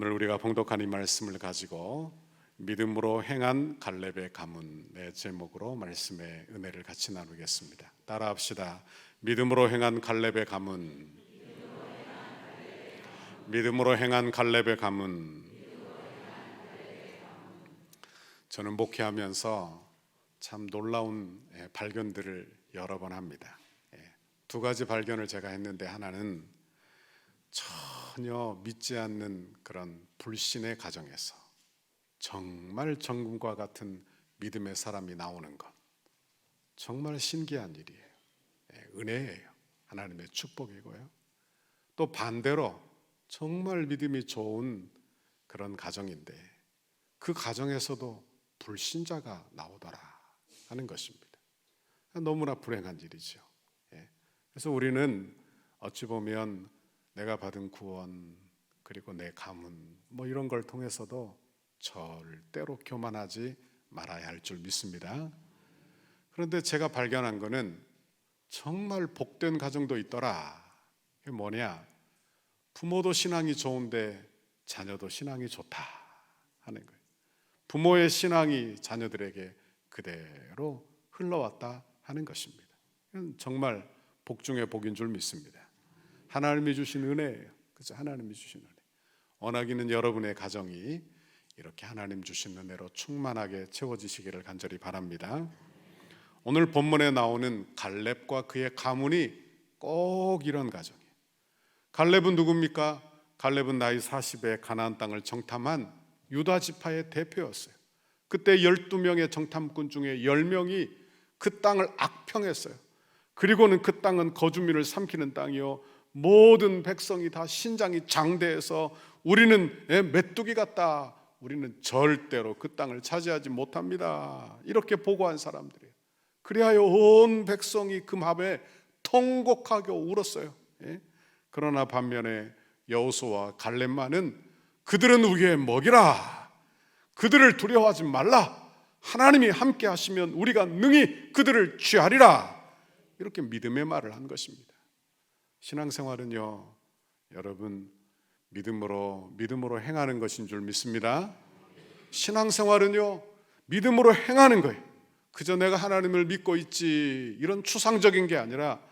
오늘 우리가 봉독한 이 말씀을 가지고 믿음으로 행한 갈렙의 가문의 제목으로 말씀의 은혜를 같이 나누겠습니다. 따라합시다. 믿음으로 행한 갈렙의 가문. 믿음으로 행한 갈렙의 가문. 저는 목회하면서 참 놀라운 발견들을 여러 번 합니다. 두 가지 발견을 제가 했는데, 하나는 전혀 믿지 않는 그런 불신의 가정에서 정말 정금과 같은 믿음의 사람이 나오는 것, 정말 신기한 일이에요. 은혜예요. 하나님의 축복이고요. 또 반대로 정말 믿음이 좋은 그런 가정인데 그 가정에서도 불신자가 나오더라 하는 것입니다. 너무나 불행한 일이죠. 그래서 우리는 어찌 보면 내가 받은 구원, 그리고 내 가문 이런 걸 통해서도 절대로 교만하지 말아야 할 줄 믿습니다. 그런데 제가 발견한 거는 정말 복된 가정도 있더라. 그게 뭐냐? 부모도 신앙이 좋은데 자녀도 신앙이 좋다 하는 거예요. 부모의 신앙이 자녀들에게 그대로 흘러왔다 하는 것입니다. 정말 복 중에 복인 줄 믿습니다. 하나님이 주신 은혜예요. 그렇죠? 하나님이 주신 은혜. 원하기는 여러분의 가정이 이렇게 하나님 주신 은혜로 충만하게 채워지시기를 간절히 바랍니다. 오늘 본문에 나오는 갈렙과 그의 가문이 꼭 이런 가정이에요. 갈렙은 누굽니까? 갈렙은 나이 40에 가나안 땅을 정탐한 유다 지파의 대표였어요. 그때 12명의 정탐꾼 중에 10명이 그 땅을 악평했어요. 그리고는 그 땅은 거주민을 삼키는 땅이요, 모든 백성이 다 신장이 장대해서 우리는 메뚜기 같다, 우리는 절대로 그 땅을 차지하지 못합니다, 이렇게 보고한 사람들이에요. 그리하여 온 백성이 그 밤에 통곡하게 울었어요. 그러나 반면에 여호수아와 갈렙만은 그들은 우리의 먹이라, 그들을 두려워하지 말라, 하나님이 함께 하시면 우리가 능히 그들을 취하리라, 이렇게 믿음의 말을 한 것입니다. 신앙생활은요, 여러분, 믿음으로 행하는 것인 줄 믿습니다. 신앙생활은요, 믿음으로 행하는 거예요. 그저 내가 하나님을 믿고 있지, 이런 추상적인 게 아니라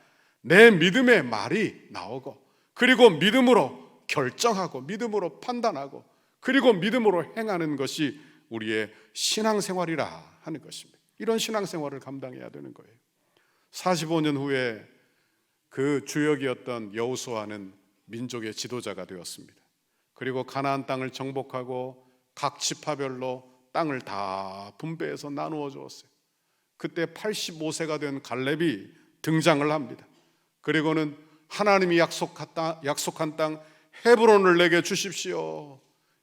내 믿음의 말이 나오고, 그리고 믿음으로 결정하고, 믿음으로 판단하고, 그리고 믿음으로 행하는 것이 우리의 신앙생활이라 하는 것입니다. 이런 신앙생활을 감당해야 되는 거예요. 45년 후에 그 주역이었던 여호수아는 민족의 지도자가 되었습니다. 그리고 가나안 땅을 정복하고 각 지파별로 땅을 다 분배해서 나누어 주었어요. 그때 85세가 된 갈렙이 등장을 합니다. 그리고는 하나님이 약속한 땅 헤브론을 내게 주십시오.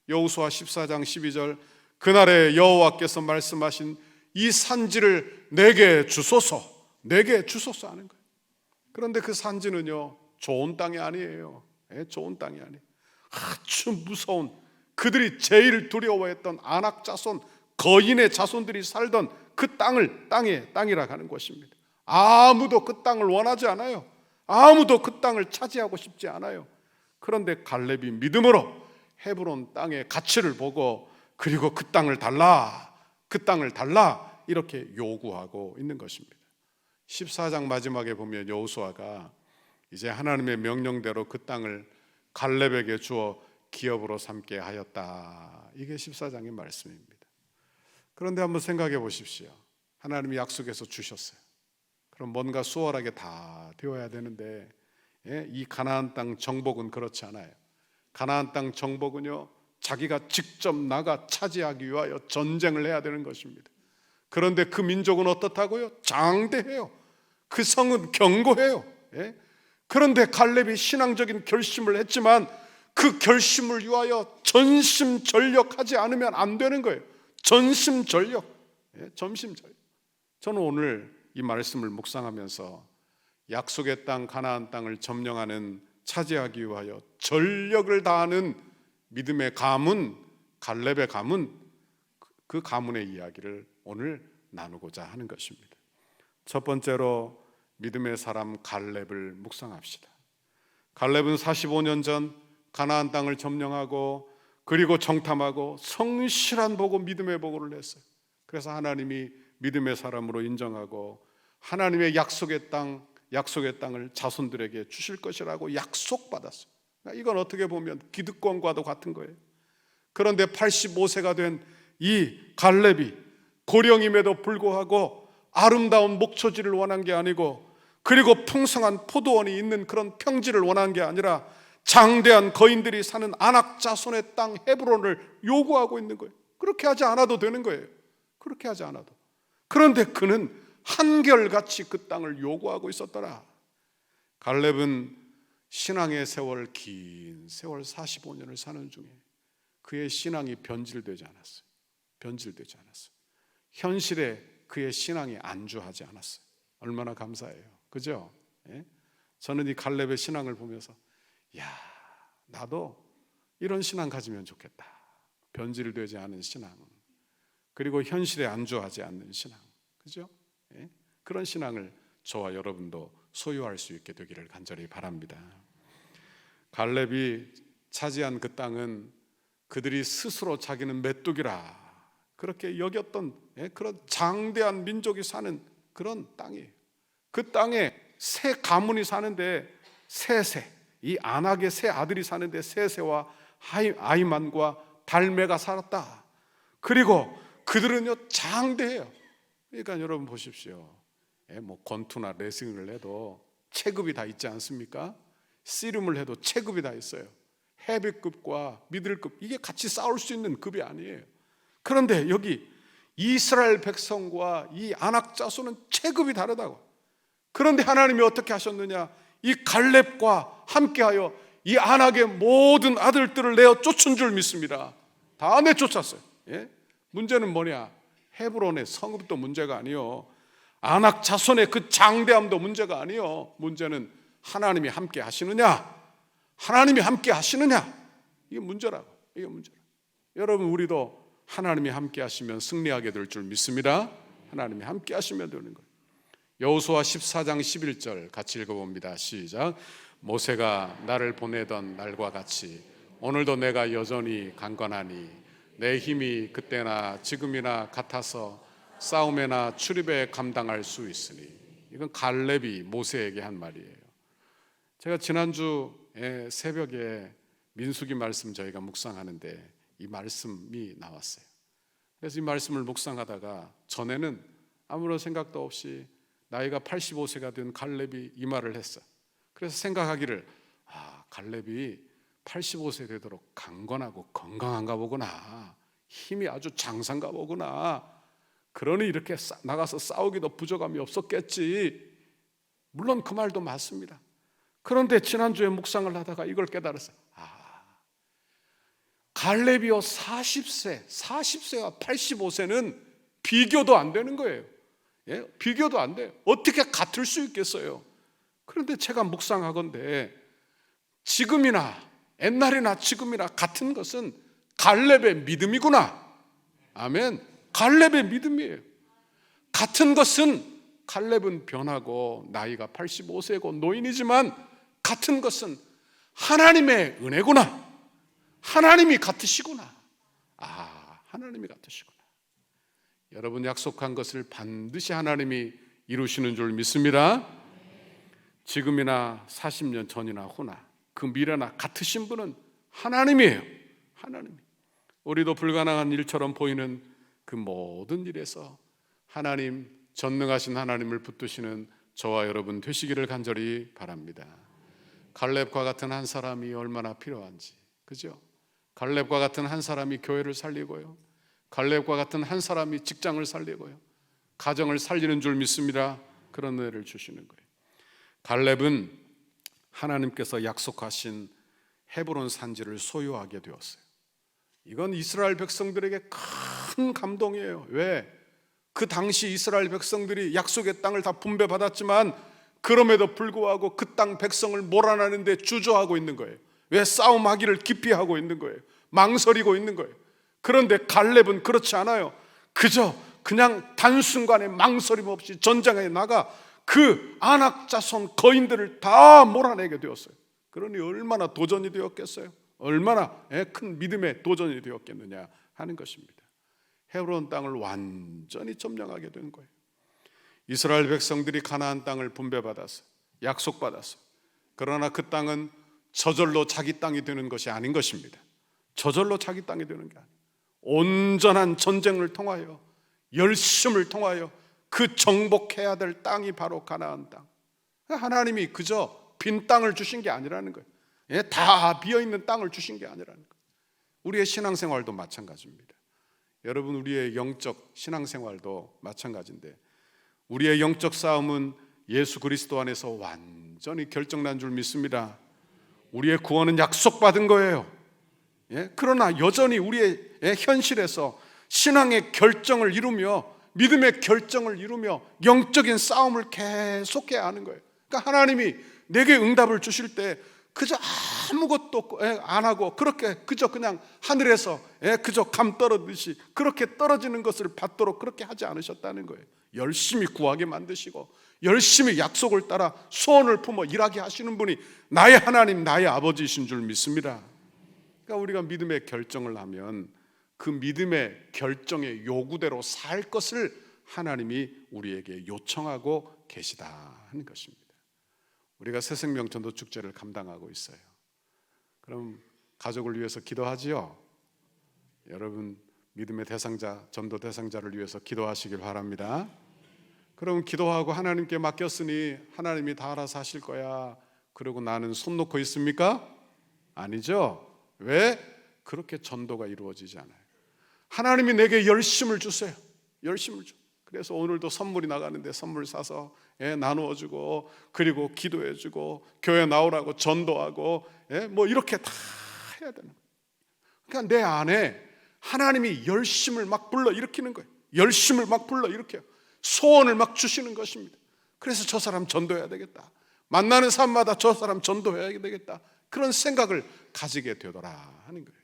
여호수아 14장 12절, 그날에 여호와께서 말씀하신 이 산지를 내게 주소서, 내게 주소서 하는 거예요. 그런데 그 산지는요, 좋은 땅이 아니에요. 좋은 땅이 아니에요. 아주 무서운, 그들이 제일 두려워했던 아낙 자손, 거인의 자손들이 살던 그 땅이라 하는 것입니다. 아무도 그 땅을 원하지 않아요. 아무도 그 땅을 차지하고 싶지 않아요. 그런데 갈렙이 믿음으로 헤브론 땅의 가치를 보고, 그리고 그 땅을 달라, 그 땅을 달라, 이렇게 요구하고 있는 것입니다. 14장 마지막에 보면 여호수아가 이제 하나님의 명령대로 그 땅을 갈렙에게 주어 기업으로 삼게 하였다, 이게 14장의 말씀입니다. 그런데 한번 생각해 보십시오. 하나님이 약속해서 주셨어요. 그럼 뭔가 수월하게 다 되어야 되는데, 이 가나안 땅 정복은 그렇지 않아요. 가나안 땅 정복은요, 자기가 직접 나가 차지하기 위하여 전쟁을 해야 되는 것입니다. 그런데 그 민족은 어떻다고요? 장대해요. 그 성은 견고해요. 그런데 갈렙이 신앙적인 결심을 했지만 그 결심을 위하여 전심전력하지 않으면 안 되는 거예요. 전심전력. 저는 오늘 이 말씀을 묵상하면서 약속의 땅 가나안 땅을 점령하는, 차지하기 위하여 전력을 다하는 믿음의 가문, 갈렙의 가문, 그 가문의 이야기를 오늘 나누고자 하는 것입니다. 첫 번째로 믿음의 사람 갈렙을 묵상합시다. 갈렙은 45년 전 가나안 땅을 점령하고 그리고 정탐하고 성실한 보고 믿음의 보고를 냈어요. 그래서 하나님이 믿음의 사람으로 인정하고 하나님의 약속의 땅을 자손들에게 주실 것이라고 약속받았어요. 이건 어떻게 보면 기득권과도 같은 거예요. 그런데 85세가 된 이 갈렙이 고령임에도 불구하고 아름다운 목초지를 원한 게 아니고, 그리고 풍성한 포도원이 있는 그런 평지를 원한 게 아니라 장대한 거인들이 사는 아낙 자손의 땅 헤브론을 요구하고 있는 거예요. 그렇게 하지 않아도 되는 거예요. 그렇게 하지 않아도. 그런데 그는 한결같이 그 땅을 요구하고 있었더라. 갈렙은 신앙의 세월, 긴 세월 45년을 사는 중에 그의 신앙이 변질되지 않았어요. 변질되지 않았어요. 현실에 그의 신앙이 안주하지 않았어요. 얼마나 감사해요. 그죠? 예? 저는 이 갈렙의 신앙을 보면서 나도 이런 신앙 가지면 좋겠다. 변질되지 않은 신앙, 그리고 현실에 안주하지 않는 신앙, 그죠? 예? 그런 신앙을 저와 여러분도 소유할 수 있게 되기를 간절히 바랍니다. 갈렙이 차지한 그 땅은 그들이 스스로 자기는 메뚜기라 그렇게 여겼던 그런 장대한 민족이 사는 그런 땅이에요. 그 땅에 세 가문이 사는데 세세, 이 아낙의 세 아들이 사는데 세세와 아이만과 달메가 살았다. 그리고 그들은요 장대해요. 그러니까 여러분 보십시오. 뭐 권투나 레슬링을 해도 체급이 다 있지 않습니까? 씨름을 해도 체급이 다 있어요. 헤비급과 미들급, 이게 같이 싸울 수 있는 급이 아니에요. 그런데 여기 이스라엘 백성과 이 아낙 자손은 체급이 다르다고. 그런데 하나님이 어떻게 하셨느냐? 이 갈렙과 함께하여 이 아낙의 모든 아들들을 내어 쫓은 줄 믿습니다. 다 내쫓았어요. 예? 문제는 뭐냐? 헤브론의 성읍도 문제가 아니요, 아낙 자손의 그 장대함도 문제가 아니요, 문제는 하나님이 함께 하시느냐, 하나님이 함께 하시느냐, 이게 문제라고. 이게 문제라고. 여러분, 우리도 하나님이 함께 하시면 승리하게 될 줄 믿습니다. 하나님이 함께 하시면 되는 거예요. 여호수아 14장 11절 같이 읽어봅니다. 시작. 모세가 나를 보내던 날과 같이 오늘도 내가 여전히 강건하니 내 힘이 그때나 지금이나 같아서 싸움에나 출입에 감당할 수 있으니. 이건 갈렙이 모세에게 한 말이에요. 제가 지난주 새벽에 민수기 말씀 저희가 묵상하는데 이 말씀이 나왔어요. 그래서 이 말씀을 묵상하다가 전에는 아무런 생각도 없이 나이가 85세가 된 갈렙이 이 말을 했어요. 그래서 생각하기를, 갈렙이 85세 되도록 강건하고 건강한가 보구나, 힘이 아주 장산가 보구나, 그러니 이렇게 나가서 싸우기도 부족함이 없었겠지. 물론 그 말도 맞습니다. 그런데 지난주에 묵상을 하다가 이걸 깨달았어요. 갈렙이요 40세와 85세는 비교도 안 되는 거예요. 예? 비교도 안 돼요. 어떻게 같을 수 있겠어요? 그런데 제가 묵상하건대 지금이나 옛날이나 지금이나 같은 것은 갈렙의 믿음이구나. 아멘. 갈렙의 믿음이에요. 같은 것은 갈렙은 변하고 나이가 85세고 노인이지만 같은 것은 하나님의 은혜구나. 하나님이 같으시구나. 하나님이 같으시구나. 여러분, 약속한 것을 반드시 하나님이 이루시는 줄 믿습니다. 지금이나 40년 전이나 후나 그 미래나 같으신 분은 하나님이에요. 하나님. 우리도 불가능한 일처럼 보이는 그 모든 일에서 하나님, 전능하신 하나님을 붙드시는 저와 여러분 되시기를 간절히 바랍니다. 갈렙과 같은 한 사람이 얼마나 필요한지, 그죠? 갈렙과 같은 한 사람이 교회를 살리고요, 갈렙과 같은 한 사람이 직장을 살리고요, 가정을 살리는 줄 믿습니다. 그런 은혜를 주시는 거예요. 갈렙은 하나님께서 약속하신 헤브론 산지를 소유하게 되었어요. 이건 이스라엘 백성들에게 큰 감동이에요. 왜? 그 당시 이스라엘 백성들이 약속의 땅을 다 분배받았지만 그럼에도 불구하고 그 땅 백성을 몰아내는데 주저하고 있는 거예요. 왜? 싸움하기를 기피하고 있는 거예요. 망설이고 있는 거예요. 그런데 갈렙은 그렇지 않아요. 그냥 단순간에 망설임 없이 전장에 나가 그 아낙 자손 거인들을 다 몰아내게 되었어요. 그러니 얼마나 도전이 되었겠어요? 얼마나 큰 믿음의 도전이 되었겠느냐 하는 것입니다. 헤브론 땅을 완전히 점령하게 된 거예요. 이스라엘 백성들이 가나안 땅을 분배받았어요. 약속받았어요. 그러나 그 땅은 저절로 자기 땅이 되는 것이 아닌 것입니다. 저절로 자기 땅이 되는 게 아니에요. 온전한 전쟁을 통하여, 열심을 통하여 그 정복해야 될 땅이 바로 가나안 땅. 하나님이 그저 빈 땅을 주신 게 아니라는 거예요. 다 비어있는 땅을 주신 게 아니라는 거예요. 우리의 신앙생활도 마찬가지입니다. 여러분, 우리의 영적 신앙생활도 마찬가지인데, 우리의 영적 싸움은 예수 그리스도 안에서 완전히 결정난 줄 믿습니다. 우리의 구원은 약속받은 거예요. 그러나 여전히 우리의 현실에서 신앙의 결정을 이루며, 믿음의 결정을 이루며 영적인 싸움을 계속해야 하는 거예요. 그러니까 하나님이 내게 응답을 주실 때 그저 아무것도 안 하고 그렇게 그저 그냥 하늘에서 그저 감 떨어지듯이 그렇게 떨어지는 것을 받도록 그렇게 하지 않으셨다는 거예요. 열심히 구하게 만드시고 열심히 약속을 따라 소원을 품어 일하게 하시는 분이 나의 하나님, 나의 아버지이신 줄 믿습니다. 그러니까 우리가 믿음의 결정을 하면 그 믿음의 결정의 요구대로 살 것을 하나님이 우리에게 요청하고 계시다 하는 것입니다. 우리가 새생명 전도 축제를 감당하고 있어요. 그럼 가족을 위해서 기도하지요? 여러분, 믿음의 대상자, 전도 대상자를 위해서 기도하시길 바랍니다. 그럼 기도하고 하나님께 맡겼으니 하나님이 다 알아서 하실 거야, 그리고 나는 손 놓고 있습니까? 아니죠. 왜? 그렇게 전도가 이루어지지 않아요. 하나님이 내게 열심을 주세요. 열심을 줘. 그래서 오늘도 선물이 나가는데 선물 사서 나누어주고, 그리고 기도해주고, 교회 나오라고 전도하고, 뭐 이렇게 다 해야 되는 거예요. 그러니까 내 안에 하나님이 열심을 막 불러 일으키는 거예요. 열심을 막 불러 일으켜요. 소원을 막 주시는 것입니다. 그래서 저 사람 전도해야 되겠다, 만나는 사람마다 저 사람 전도해야 되겠다, 그런 생각을 가지게 되더라 하는 거예요.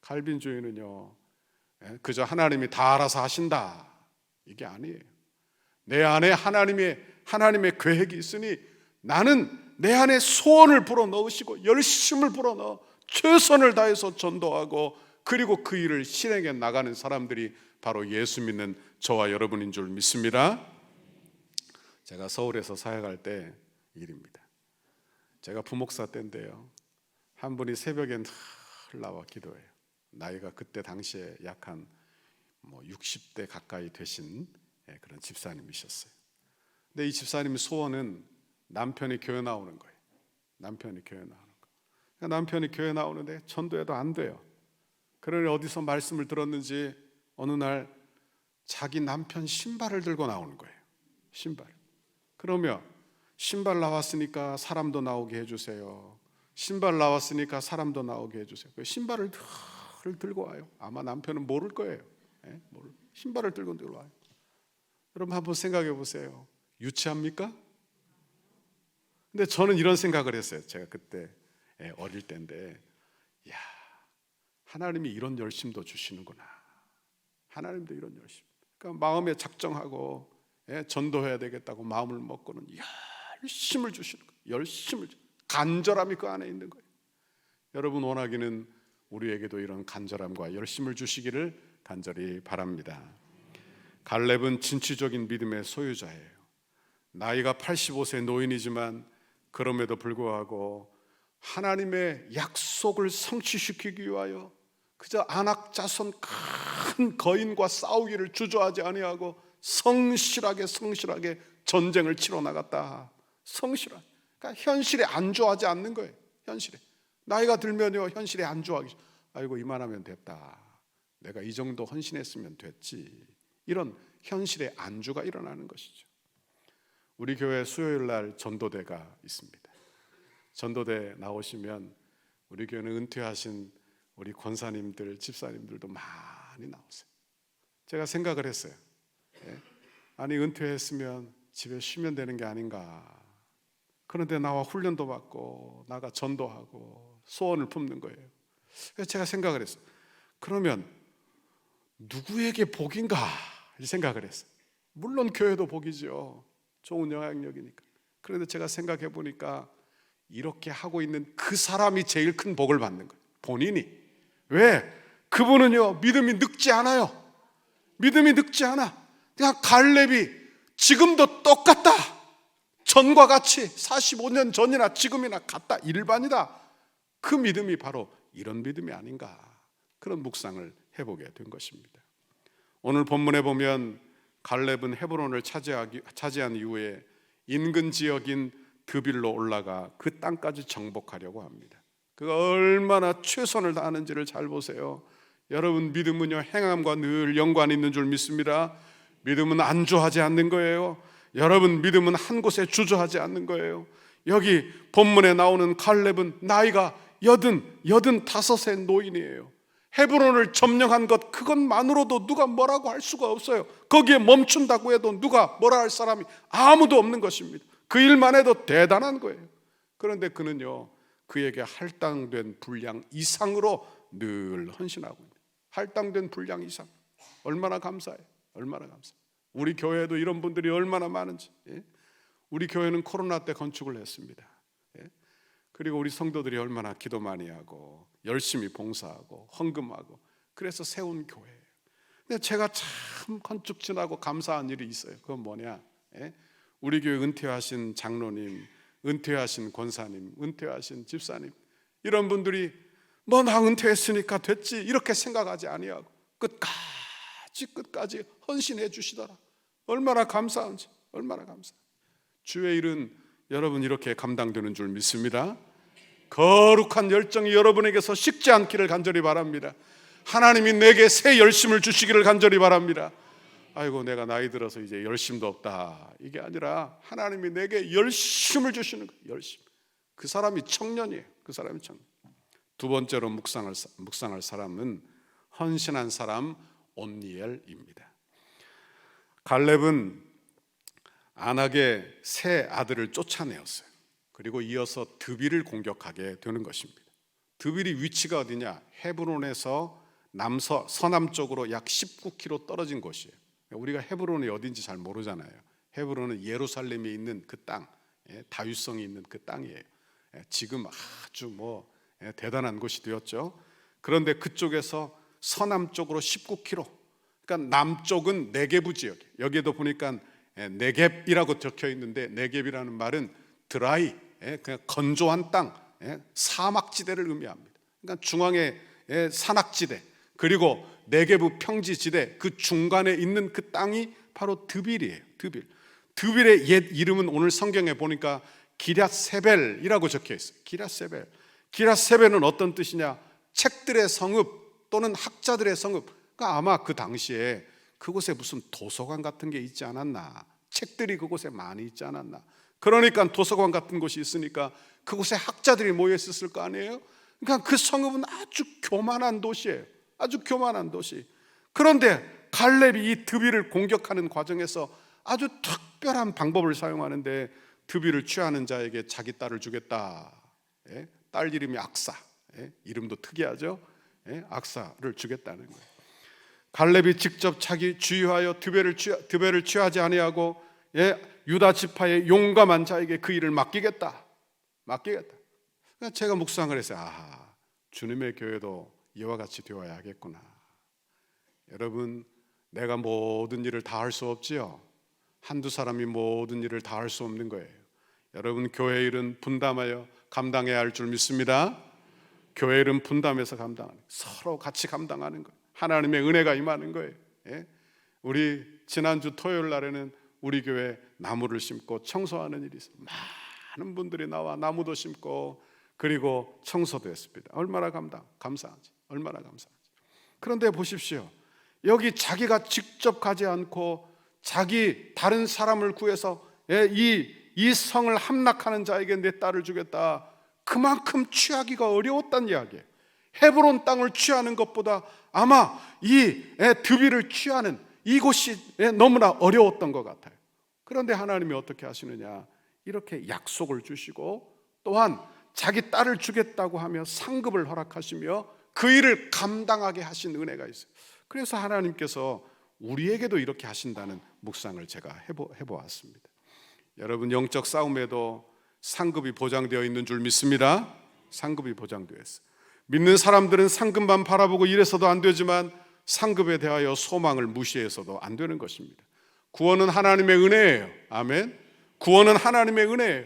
칼빈주의는요, 그저 하나님이 다 알아서 하신다, 이게 아니에요. 내 안에 하나님의 계획이 있으니 나는 내 안에 소원을 불어넣으시고 열심을 불어넣어 최선을 다해서 전도하고, 그리고 그 일을 실행해 나가는 사람들이 바로 예수 믿는 저와 여러분인 줄 믿습니다. 제가 서울에서 사역할 때 일입니다. 제가 부목사 때인데요, 한 분이 새벽에 늘 나와 기도해요. 나이가 그때 당시에 약 한 60대 가까이 되신 그런 집사님이셨어요. 근데 이 집사님 소원은 남편이 교회 나오는 거예요. 남편이 교회 나오는 거. 그러니까 남편이 교회 나오는데 전도해도 안 돼요. 그러니 어디서 말씀을 들었는지 어느 날 자기 남편 신발을 들고 나오는 거예요. 신발. 그러면 신발 나왔으니까 사람도 나오게 해주세요. 신발 나왔으니까 사람도 나오게 해주세요. 그 신발을 들고 와요. 아마 남편은 모를 거예요. 신발을 들고 와요. 여러분 한번 생각해 보세요. 유치합니까? 근데 저는 이런 생각을 했어요. 제가 그때 어릴 때인데, 야, 하나님이 이런 열심도 주시는구나. 하나님도 이런 열심. 그러니까 마음에 작정하고 전도해야 되겠다고 마음을 먹고는 열심을 주시는 거예요. 열심을, 간절함이 그 안에 있는 거예요. 여러분 원하기는 우리에게도 이런 간절함과 열심을 주시기를 간절히 바랍니다. 갈렙은 진취적인 믿음의 소유자예요. 나이가 85세 노인이지만 그럼에도 불구하고 하나님의 약속을 성취시키기 위하여 그저 아낙 자손 큰 거인과 싸우기를 주저하지 아니하고 성실하게 전쟁을 치러 나갔다. 성실하게. 그러니까 현실에 안주하지 않는 거예요. 현실에. 나이가 들면요, 현실에 안주하기, 아이고 이만하면 됐다, 내가 이 정도 헌신했으면 됐지, 이런 현실의 안주가 일어나는 것이죠. 우리 교회 수요일 날 전도대가 있습니다. 전도대 나오시면 우리 교회는 은퇴하신 우리 권사님들, 집사님들도 많이 나오세요. 제가 생각을 했어요. 아니 은퇴했으면 집에 쉬면 되는 게 아닌가. 그런데 나와 훈련도 받고 나가 전도하고 소원을 품는 거예요. 그래서 제가 생각을 했어요. 그러면 누구에게 복인가 이 생각을 했어요. 물론 교회도 복이죠. 좋은 영향력이니까. 그런데 제가 생각해 보니까 이렇게 하고 있는 그 사람이 제일 큰 복을 받는 거예요. 본인이. 왜? 그분은요, 믿음이 늙지 않아요. 믿음이 늙지 않아. 그냥 갈렙이 지금도 똑같다. 전과 같이 45년 전이나 지금이나 같다. 일반이다. 그 믿음이 바로 이런 믿음이 아닌가. 그런 묵상을 해보게 된 것입니다. 오늘 본문에 보면 갈렙은 헤브론을 차지한 이후에 인근 지역인 드빌로 올라가 그 땅까지 정복하려고 합니다. 그가 얼마나 최선을 다하는지를 잘 보세요. 여러분, 믿음은요, 행함과 늘 연관이 있는 줄 믿습니다. 믿음은 안주하지 않는 거예요. 여러분, 믿음은 한 곳에 주저하지 않는 거예요. 여기 본문에 나오는 갈렙은 나이가 85의 노인이에요. 헤브론을 점령한 것, 그것만으로도 누가 뭐라고 할 수가 없어요. 거기에 멈춘다고 해도 누가 뭐라 할 사람이 아무도 없는 것입니다. 그 일만 해도 대단한 거예요. 그런데 그는요, 그에게 할당된 분량 이상으로 늘 헌신하고 있는, 할당된 분량 이상. 얼마나 감사해요. 얼마나 감사해요. 우리 교회에도 이런 분들이 얼마나 많은지. 우리 교회는 코로나 때 건축을 했습니다. 그리고 우리 성도들이 얼마나 기도 많이 하고 열심히 봉사하고 헌금하고 그래서 세운 교회예요. 근데 제가 참 건축진하고 감사한 일이 있어요. 그건 뭐냐? 우리 교회 은퇴하신 장로님, 은퇴하신 권사님, 은퇴하신 집사님, 이런 분들이 뭐 나 은퇴했으니까 됐지 이렇게 생각하지 아니하고 끝까지 헌신해 주시더라. 얼마나 감사한지. 얼마나 감사. 주의 일은 여러분 이렇게 감당되는 줄 믿습니다. 거룩한 열정이 여러분에게서 식지 않기를 간절히 바랍니다. 하나님이 내게 새 열심을 주시기를 간절히 바랍니다. 아이고, 내가 나이 들어서 이제 열심도 없다, 이게 아니라 하나님이 내게 열심을 주시는 거예요. 열심. 그 사람이 청년이에요. 그 사람이 청년. 두 번째로 묵상할 사람은 헌신한 사람 온니엘입니다. 갈렙은 안악의 세 아들을 쫓아내었어요. 그리고 이어서 드빌을 공격하게 되는 것입니다. 드빌이 위치가 어디냐? 헤브론에서 서남쪽으로 약 19km 떨어진 곳이에요. 우리가 헤브론이 어딘지 잘 모르잖아요. 헤브론은 예루살렘에 있는 그 땅, 다윗성이 있는 그 땅이에요. 지금 아주 대단한 곳이 되었죠. 그런데 그쪽에서 서남쪽으로 19km, 그러니까 남쪽은 네게부 지역. 여기에도 보니까 네겝이라고 적혀 있는데, 네겝이라는 말은 드라이, 그냥 건조한 땅, 사막지대를 의미합니다. 그러니까 중앙에 산악지대, 그리고 네게부 평지지대, 그 중간에 있는 그 땅이 바로 드빌이에요. 드빌의 옛 이름은 오늘 성경에 보니까 기럇세벨이라고 적혀 있어요. 기럇세벨은 어떤 뜻이냐? 책들의 성읍 또는 학자들의 성읍. 그러니까 아마 그 당시에 그곳에 무슨 도서관 같은 게 있지 않았나, 책들이 그곳에 많이 있지 않았나. 그러니까 도서관 같은 곳이 있으니까 그곳에 학자들이 모여 있었을 거 아니에요. 그러니까 그 성읍은 아주 교만한 도시예요. 아주 교만한 도시. 그런데 갈렙이 이 드빌을 공격하는 과정에서 아주 특별한 방법을 사용하는데, 드빌을 취하는 자에게 자기 딸을 주겠다. 딸 이름이 악사. 이름도 특이하죠. 악사를 주겠다는 거예요. 갈렙이 직접 자기 주의하여 드벨을 취하지 아니하고 유다 지파의 용감한 자에게 그 일을 맡기겠다. 그러니까 제가 묵상을 해서 주님의 교회도 이와 같이 되어야 하겠구나. 여러분, 내가 모든 일을 다 할 수 없지요. 한두 사람이 모든 일을 다 할 수 없는 거예요. 여러분, 교회 일은 분담하여 감당해야 할 줄 믿습니다. 교회 일은 분담해서 감당하는, 서로 같이 감당하는 거예요. 하나님의 은혜가 임하는 거예요. 우리 지난주 토요일 날에는 우리 교회 나무를 심고 청소하는 일이 있어요. 많은 분들이 나와 나무도 심고 그리고 청소도 했습니다. 얼마나 감사하지. 얼마나 감사하지. 그런데 보십시오. 여기 자기가 직접 가지 않고 다른 사람을 구해서 이 성을 함락하는 자에게 내 딸을 주겠다. 그만큼 취하기가 어려웠단 이야기예요. 헤브론 땅을 취하는 것보다 아마 이 드빌을 취하는 이곳이 너무나 어려웠던 것 같아요. 그런데 하나님이 어떻게 하시느냐? 이렇게 약속을 주시고 또한 자기 딸을 주겠다고 하며 상급을 허락하시며 그 일을 감당하게 하신 은혜가 있어요. 그래서 하나님께서 우리에게도 이렇게 하신다는 묵상을 제가 해보았습니다. 여러분, 영적 싸움에도 상급이 보장되어 있는 줄 믿습니다. 상급이 보장되어 있어요. 믿는 사람들은 상급만 바라보고 이래서도 안 되지만 상급에 대하여 소망을 무시해서도 안 되는 것입니다. 구원은 하나님의 은혜예요. 아멘. 구원은 하나님의 은혜예요.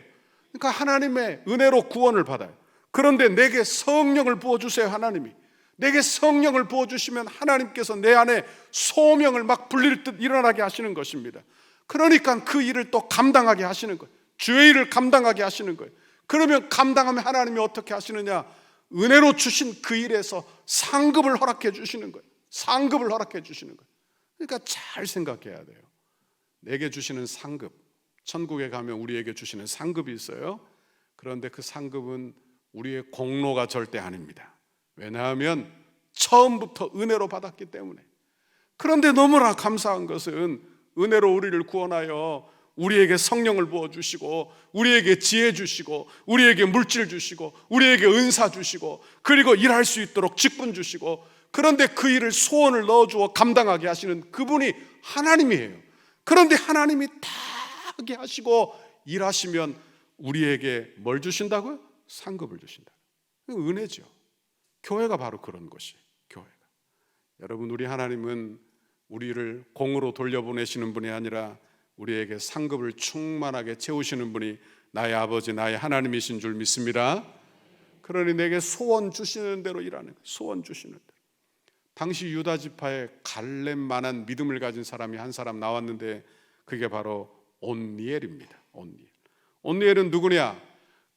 그러니까 하나님의 은혜로 구원을 받아요. 그런데 내게 성령을 부어주세요. 하나님이 내게 성령을 부어주시면 하나님께서 내 안에 소명을 막 불릴 듯 일어나게 하시는 것입니다. 그러니까 그 일을 또 감당하게 하시는 거예요. 주의 일을 감당하게 하시는 거예요. 그러면 감당하면 하나님이 어떻게 하시느냐? 은혜로 주신 그 일에서 상급을 허락해 주시는 거예요. 상급을 허락해 주시는 거예요. 그러니까 잘 생각해야 돼요. 내게 주시는 상급, 천국에 가면 우리에게 주시는 상급이 있어요. 그런데 그 상급은 우리의 공로가 절대 아닙니다. 왜냐하면 처음부터 은혜로 받았기 때문에. 그런데 너무나 감사한 것은 은혜로 우리를 구원하여 우리에게 성령을 부어주시고 우리에게 지혜 주시고 우리에게 물질 주시고 우리에게 은사 주시고 그리고 일할 수 있도록 직분 주시고, 그런데 그 일을 소원을 넣어주어 감당하게 하시는 그분이 하나님이에요. 그런데 하나님이 다 하게 하시고 일하시면 우리에게 뭘 주신다고요? 상급을 주신다. 은혜죠. 교회가 바로 그런 것이에요. 교회가. 여러분, 우리 하나님은 우리를 공으로 돌려보내시는 분이 아니라 우리에게 상급을 충만하게 채우시는 분이 나의 아버지, 나의 하나님이신 줄 믿습니다. 그러니 내게 소원 주시는 대로 일하는 거예요. 소원 주시는 대로. 당시 유다 지파에 갈렙만한 믿음을 가진 사람이 한 사람 나왔는데 그게 바로 온니엘입니다. 온니엘은 누구냐?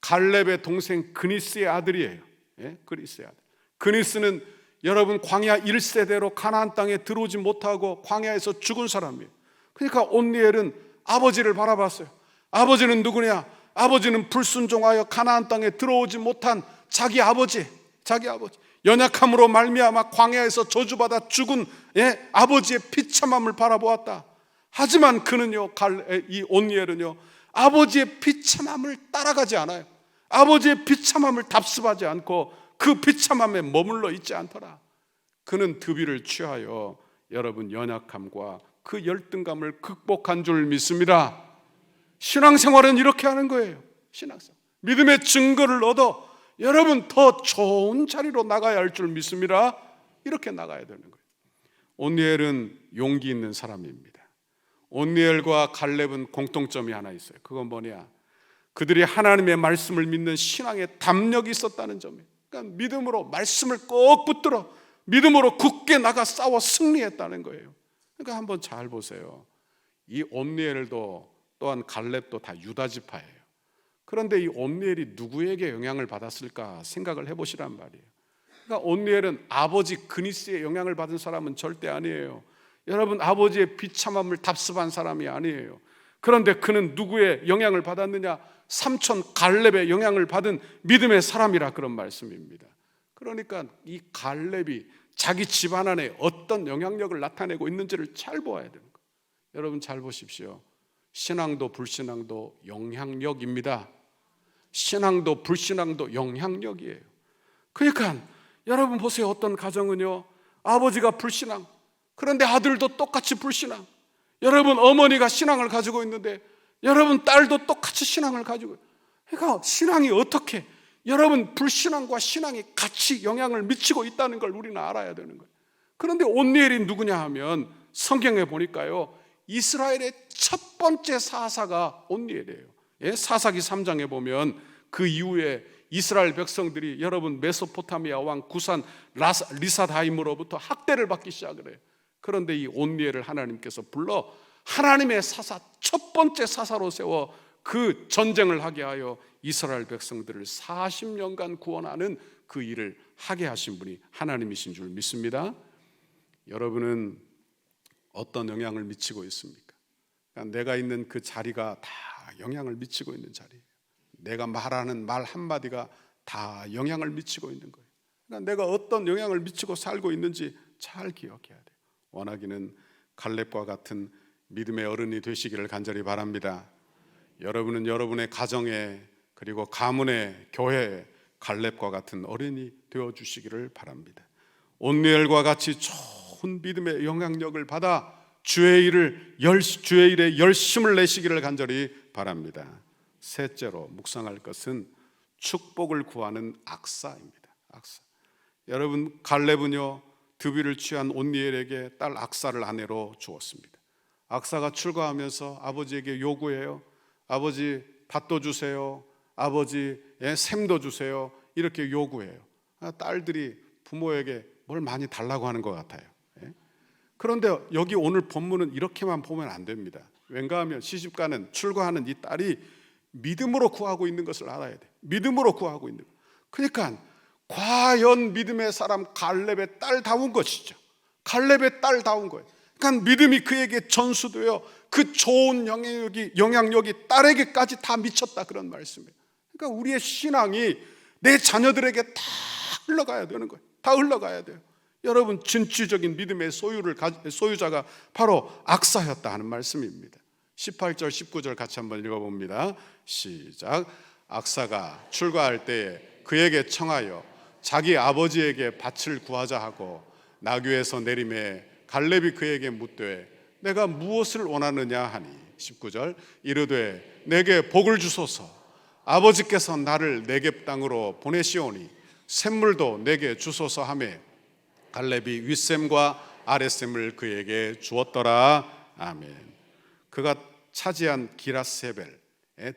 갈렙의 동생 그니스의 아들이에요. 예? 그니스의 아들. 그니스는 여러분 광야 1세대로 가나안 땅에 들어오지 못하고 광야에서 죽은 사람이에요. 그러니까 온니엘은 아버지를 바라봤어요. 아버지는 누구냐? 아버지는 불순종하여 가나안 땅에 들어오지 못한 자기 아버지. 연약함으로 말미암아 광야에서 저주받아 죽은 아버지의 비참함을 바라보았다. 하지만 그는요, 이 온니엘은요, 아버지의 비참함을 따라가지 않아요. 아버지의 비참함을 답습하지 않고 그 비참함에 머물러 있지 않더라. 그는 득의를 취하여 여러분 연약함과 그 열등감을 극복한 줄 믿습니다. 신앙생활은 이렇게 하는 거예요. 신앙생활. 믿음의 증거를 얻어 여러분 더 좋은 자리로 나가야 할 줄 믿습니다. 이렇게 나가야 되는 거예요. 온니엘은 용기 있는 사람입니다. 온니엘과 갈렙은 공통점이 하나 있어요. 그건 뭐냐? 그들이 하나님의 말씀을 믿는 신앙의 담력이 있었다는 점이에요. 그러니까 믿음으로 말씀을 꼭 붙들어 믿음으로 굳게 나가 싸워 승리했다는 거예요. 그러니까 한번 잘 보세요. 이 온니엘도 또한 갈렙도 다 유다 지파예요. 그런데 이 온니엘이 누구에게 영향을 받았을까 생각을 해보시란 말이에요. 그러니까 온니엘은 아버지 그니스의 영향을 받은 사람은 절대 아니에요. 여러분, 아버지의 비참함을 답습한 사람이 아니에요. 그런데 그는 누구의 영향을 받았느냐? 삼촌 갈렙의 영향을 받은 믿음의 사람이라 그런 말씀입니다. 그러니까 이 갈렙이 자기 집안 안에 어떤 영향력을 나타내고 있는지를 잘 보아야 되는 거예요. 여러분 잘 보십시오. 신앙도 불신앙도 영향력입니다. 신앙도 불신앙도 영향력이에요. 그러니까 여러분 보세요. 어떤 가정은요, 아버지가 불신앙, 그런데 아들도 똑같이 불신앙. 여러분 어머니가 신앙을 가지고 있는데 여러분 딸도 똑같이 신앙을 가지고 있어요. 그러니까 신앙이 어떻게, 여러분 불신앙과 신앙이 같이 영향을 미치고 있다는 걸 우리는 알아야 되는 거예요. 그런데 온니엘이 누구냐 하면 성경에 보니까요, 이스라엘의 첫 번째 사사가 온니엘이에요. 사사기 3장에 보면 그 이후에 이스라엘 백성들이 여러분 메소포타미아 왕 구산 리사다임으로부터 학대를 받기 시작을 해요. 그런데 이 온니엘을 하나님께서 불러 하나님의 사사, 첫 번째 사사로 세워 그 전쟁을 하게 하여 이스라엘 백성들을 40년간 구원하는 그 일을 하게 하신 분이 하나님이신 줄 믿습니다. 여러분은 어떤 영향을 미치고 있습니까? 그러니까 내가 있는 그 자리가 다 영향을 미치고 있는 자리예요. 내가 말하는 말 한마디가 다 영향을 미치고 있는 거예요. 그러니까 내가 어떤 영향을 미치고 살고 있는지 잘 기억해야 돼요. 원하기는 갈렙과 같은 믿음의 어른이 되시기를 간절히 바랍니다. 여러분은 여러분의 가정에 그리고 가문의 교회에 갈렙과 같은 어른이 되어주시기를 바랍니다. 온니엘과 같이 좋은 믿음의 영향력을 받아 주의 일에 열심을 내시기를 간절히 바랍니다. 셋째로 묵상할 것은 축복을 구하는 악사입니다. 악사. 여러분, 갈렙은요 드비를 취한 온니엘에게 딸 악사를 아내로 주었습니다. 악사가 출가하면서 아버지에게 요구해요. 아버지 밭도 주세요. 아버지 샘도 주세요. 이렇게 요구해요. 딸들이 부모에게 뭘 많이 달라고 하는 것 같아요. 그런데 여기 오늘 본문은 이렇게만 보면 안 됩니다. 왠가 하면 시집가는 출가하는 이 딸이 믿음으로 구하고 있는 것을 알아야 돼. 믿음으로 구하고 있는 거. 그러니까 과연 믿음의 사람 갈렙의 딸다운 것이죠. 갈렙의 딸다운 거예요. 그러니까 믿음이 그에게 전수되어 그 좋은 영향력이 딸에게까지 다 미쳤다, 그런 말씀이에요. 그러니까 우리의 신앙이 내 자녀들에게 다 흘러가야 되는 거예요. 다 흘러가야 돼요. 여러분, 진취적인 믿음의 소유자가 바로 악사였다 하는 말씀입니다. 18절 19절 같이 한번 읽어봅니다. 시작. 악사가 출가할 때에 그에게 청하여 자기 아버지에게 밭을 구하자 하고 나귀에서 내림에 갈렙이 그에게 묻되 내가 무엇을 원하느냐 하니 19절 이르되 내게 복을 주소서. 아버지께서 나를 네겝 땅으로 보내시오니 샘물도 내게 주소서 하매 갈렙이 윗샘과 아랫샘을 그에게 주었더라. 아멘. 그가 차지한 기라세벨,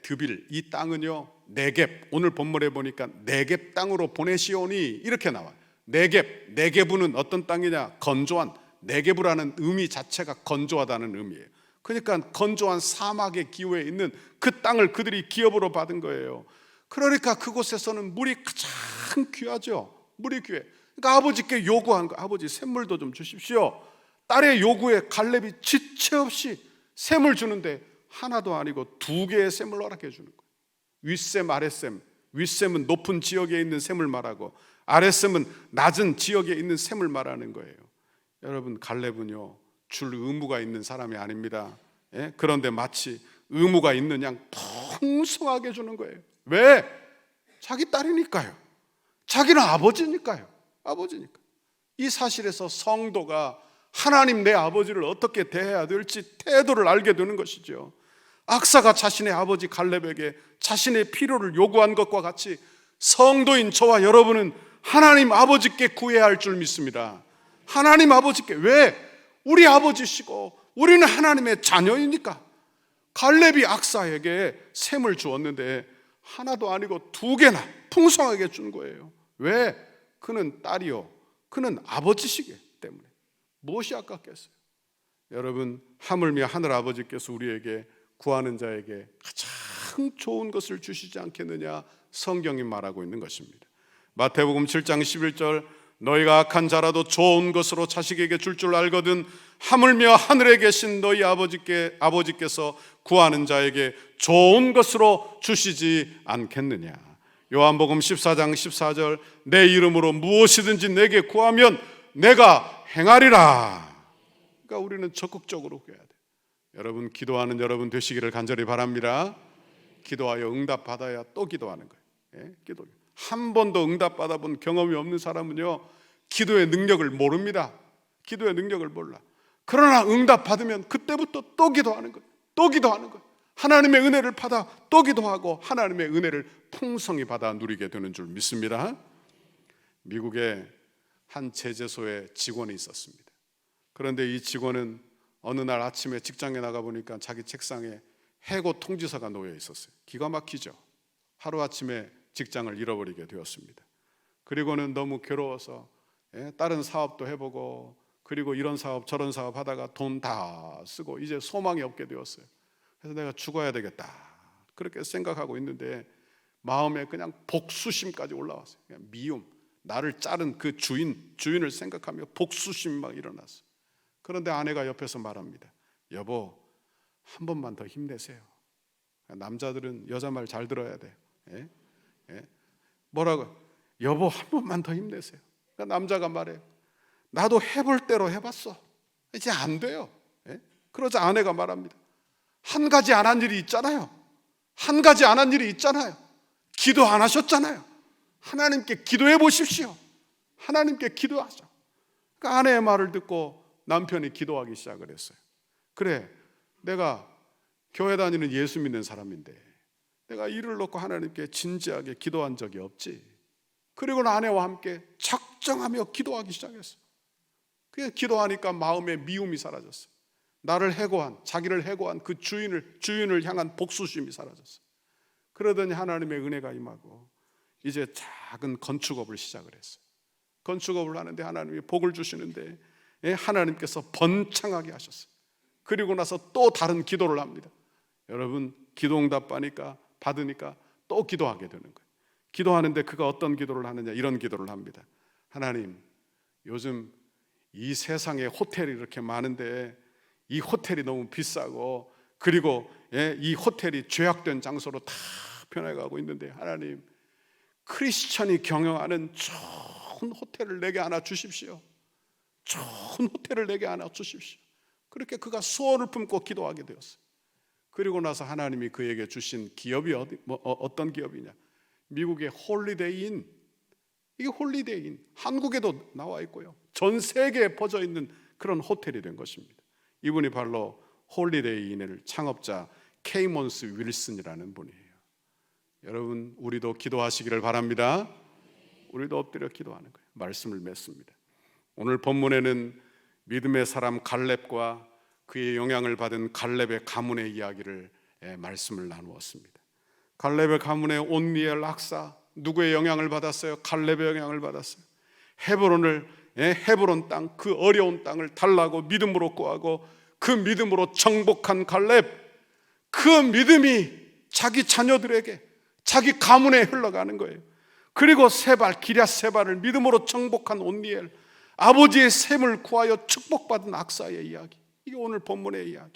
드빌, 이 땅은요 네겝, 오늘 본문에 보니까 네겝 땅으로 보내시오니 이렇게 나와요. 네겝은 어떤 땅이냐? 건조한, 네겝이라는 의미 자체가 건조하다는 의미예요. 그러니까 건조한 사막의 기후에 있는 그 땅을 그들이 기업으로 받은 거예요. 그러니까 그곳에서는 물이 가장 귀하죠. 물이 귀해. 그러니까 아버지께 요구한 거, 아버지 샘물도 좀 주십시오. 딸의 요구에 갈렙이 지체 없이 샘을 주는데 하나도 아니고 두 개의 샘을 허락해 주는 거예요. 윗샘, 아랫샘. 윗샘은 높은 지역에 있는 샘을 말하고 아랫샘은 낮은 지역에 있는 샘을 말하는 거예요. 여러분, 갈렙은요 줄 의무가 있는 사람이 아닙니다. 그런데 마치 의무가 있는 양 풍성하게 주는 거예요. 왜? 자기 딸이니까요. 자기는 아버지니까요. 아버지니까. 이 사실에서 성도가 하나님 내 아버지를 어떻게 대해야 될지 태도를 알게 되는 것이죠. 악사가 자신의 아버지 갈렙에게 자신의 필요를 요구한 것과 같이 성도인 저와 여러분은 하나님 아버지께 구해야 할 줄 믿습니다. 하나님 아버지께. 왜? 우리 아버지시고 우리는 하나님의 자녀이니까. 갈렙이 악사에게 샘을 주었는데 하나도 아니고 두 개나 풍성하게 준 거예요. 왜? 그는 딸이요, 그는 아버지시기 때문에. 무엇이 아깝겠어요? 여러분, 하물며 하늘 아버지께서 우리에게 구하는 자에게 가장 좋은 것을 주시지 않겠느냐, 성경이 말하고 있는 것입니다. 마태복음 7장 11절 너희가 악한 자라도 좋은 것으로 자식에게 줄 줄 알거든 하물며 하늘에 계신 너희 아버지께서 구하는 자에게 좋은 것으로 주시지 않겠느냐. 요한복음 14장 14절 내 이름으로 무엇이든지 내게 구하면 내가 행하리라. 그러니까 우리는 적극적으로 구해야 돼요. 여러분, 기도하는 여러분 되시기를 간절히 바랍니다. 기도하여 응답받아야 또 기도하는 거예요. 기도. 한 번도 응답받아본 경험이 없는 사람은요 기도의 능력을 모릅니다. 기도의 능력을 몰라. 그러나 응답받으면 그때부터 또 기도하는 거예요. 또 기도하는 거예요. 하나님의 은혜를 받아 또 기도하고 하나님의 은혜를 풍성히 받아 누리게 되는 줄 믿습니다. 미국에 한 제재소에 직원이 있었습니다. 그런데 이 직원은 어느 날 아침에 직장에 나가보니까 자기 책상에 해고 통지서가 놓여 있었어요. 기가 막히죠. 하루아침에 직장을 잃어버리게 되었습니다. 그리고는 너무 괴로워서 다른 사업도 해보고 그리고 이런 사업 저런 사업 하다가 돈 다 쓰고 이제 소망이 없게 되었어요. 그래서 내가 죽어야 되겠다 그렇게 생각하고 있는데 마음에 그냥 복수심까지 올라왔어요. 그냥 미움, 나를 자른 그 주인을 생각하며 복수심 막 일어났어요. 그런데 아내가 옆에서 말합니다. 여보, 한 번만 더 힘내세요. 남자들은 여자 말 잘 들어야 돼요. 뭐라고? 여보, 한 번만 더 힘내세요. 그러니까 남자가 말해요. 나도 해볼 대로 해봤어. 이제 안 돼요. 그러자 아내가 말합니다. 한 가지 안 한 일이 있잖아요. 한 가지 안 한 일이 있잖아요. 기도 안 하셨잖아요. 하나님께 기도해 보십시오. 하나님께 기도하죠. 그러니까 아내의 말을 듣고 남편이 기도하기 시작을 했어요. 그래, 내가 교회 다니는 예수 믿는 사람인데 내가 이를 놓고 하나님께 진지하게 기도한 적이 없지. 그리고 아내와 함께 작정하며 기도하기 시작했어요. 그냥 기도하니까 마음의 미움이 사라졌어요. 나를 해고한, 자기를 해고한 그 주인을 향한 복수심이 사라졌어요. 그러더니 하나님의 은혜가 임하고 이제 작은 건축업을 시작을 했어요. 건축업을 하는데 하나님이 복을 주시는데 하나님께서 번창하게 하셨어요. 그리고 나서 또 다른 기도를 합니다. 여러분, 기도 받으니까 또 기도하게 되는 거예요. 기도하는데 그가 어떤 기도를 하느냐, 이런 기도를 합니다. 하나님, 요즘 이 세상에 호텔이 이렇게 많은데 이 호텔이 너무 비싸고, 그리고 이 호텔이 죄악된 장소로 다 변해가고 있는데, 하나님, 크리스천이 경영하는 좋은 호텔을 내게 하나 주십시오. 좋은 호텔을 내게 하나 주십시오. 그렇게 그가 소원을 품고 기도하게 되었어요. 그리고 나서 하나님이 그에게 주신 기업이 어떤 기업이냐, 미국의 홀리데이인, 이게 홀리데이인, 한국에도 나와 있고요, 전 세계에 퍼져 있는 그런 호텔이 된 것입니다. 이분이 바로 홀리데이인의 창업자 케이몬스 윌슨이라는 분이에요. 여러분, 우리도 기도하시기를 바랍니다. 우리도 엎드려 기도하는 거예요. 말씀을 맺습니다. 오늘 본문에는 믿음의 사람 갈렙과 그의 영향을 받은 갈렙의 가문의 이야기를 말씀을 나누었습니다. 갈렙의 가문의 온니엘 악사, 누구의 영향을 받았어요? 갈렙의 영향을 받았어요. 헤브론 땅, 그 어려운 땅을 달라고 믿음으로 구하고 그 믿음으로 정복한 갈렙, 그 믿음이 자기 자녀들에게, 자기 가문에 흘러가는 거예요. 그리고 기럇 세발을 믿음으로 정복한 온니엘, 아버지의 셈을 구하여 축복받은 악사의 이야기, 이게 오늘 본문의 이야기예요.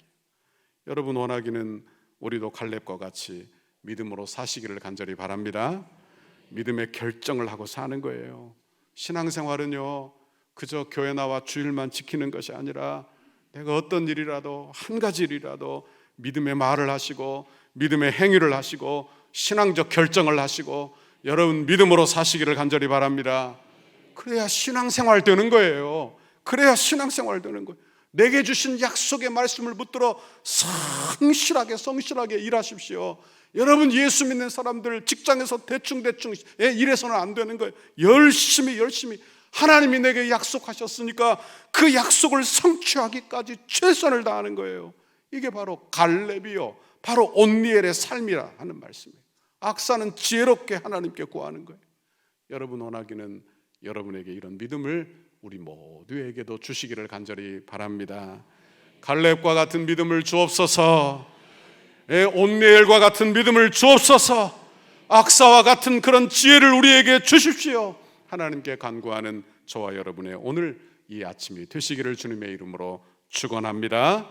여러분, 원하기는 우리도 갈렙과 같이 믿음으로 사시기를 간절히 바랍니다. 믿음의 결정을 하고 사는 거예요. 신앙생활은요, 그저 교회 나와 주일만 지키는 것이 아니라 내가 어떤 일이라도, 한 가지 일이라도 믿음의 말을 하시고 믿음의 행위를 하시고 신앙적 결정을 하시고, 여러분, 믿음으로 사시기를 간절히 바랍니다. 그래야 신앙생활 되는 거예요. 그래야 신앙생활 되는 거예요. 내게 주신 약속의 말씀을 붙들어 성실하게 일하십시오. 여러분, 예수 믿는 사람들 직장에서 대충 일해서는 안 되는 거예요. 열심히 하나님이 내게 약속하셨으니까 그 약속을 성취하기까지 최선을 다하는 거예요. 이게 바로 갈렙이요, 바로 온니엘의 삶이라 하는 말씀이에요. 악사는 지혜롭게 하나님께 구하는 거예요. 여러분, 원하기는 여러분에게 이런 믿음을 우리 모두에게도 주시기를 간절히 바랍니다. 갈렙과 같은 믿음을 주옵소서. 온니엘과 같은 믿음을 주옵소서. 악사와 같은 그런 지혜를 우리에게 주십시오. 하나님께 간구하는 저와 여러분의 오늘 이 아침이 되시기를 주님의 이름으로 축원합니다.